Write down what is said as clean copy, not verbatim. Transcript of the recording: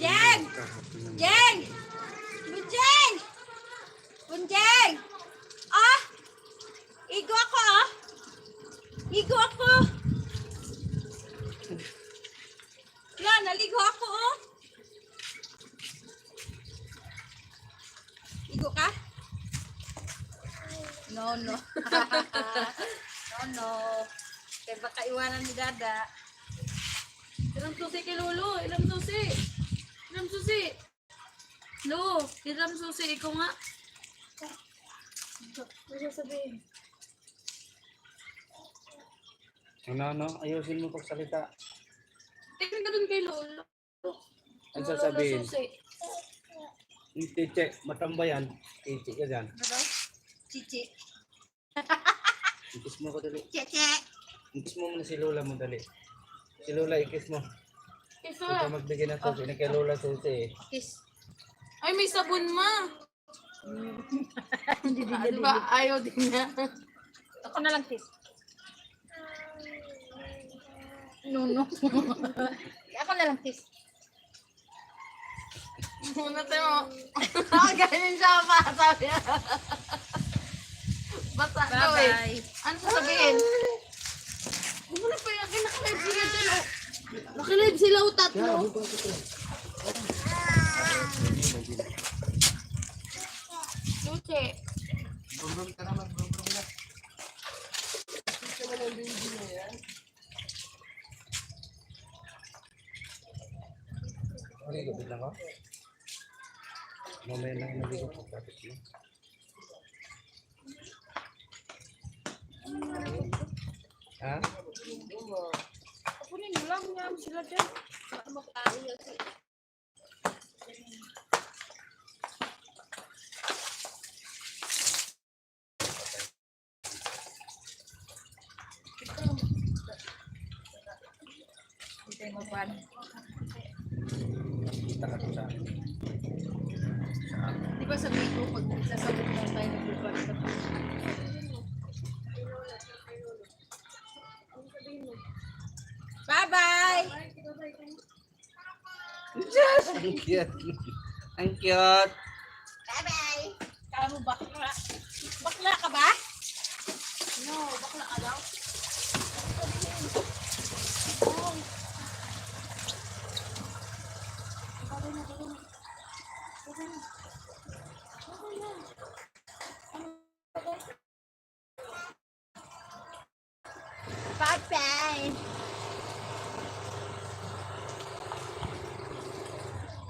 Jeng! Jeng! Bunjeng! Bunjeng! Ah! Igo ako ah! Igo ako! Yan, naligo ako oh! Igo ka? No, no. No, no. Kaya baka iwanan ni Dada. Ilang susi kay Lolo, ilang susi. Ilang susi. Lo, ilang susi, ikaw nga. Ano sabihin? Ano, ayusin mo pagsalita. Tingnan ka dun kay Lolo. Ang sasabihin? Lolo susi. Tiche, matambayan. Tiche ka dyan. Ano daw? Chichi. Ikis mo ko dali. Cheche. Ikis mo muna si Lola mo dali. Si Lola, ikis mo. Kiss Ikaw mo. magbigay na to. Kaya kay Lola susi eh. Kiss. Ay, may sabon ma. Ano ba? Ayaw din niya. Ako na lang kiss. No, no. Ako na lang kiss. Muna tayo. Ganyan siya pa. Sabi niya. Basta daw eh. Bye-bye. Ano sasabihin? Huwag mo na pa yung nakalive sila dyan oh. Nakalive sila o tatlo. Susi. Brum ka naman, brum na. Ano yung lang ako? Mamaya lang naligo ko. Kapit mo. Ha? Kunin mo lang nga sila dyan. Makaayaw sila. Hindi mo pa. Kita ka to sa akin. Di ba sabi ko, pag sasagot na tayo nagbubuan ka pa. Bye-bye! Ang cute. Ang cute. Bye-bye! Kala mo bakla? Bakla ka ba? No, bakla ka daw.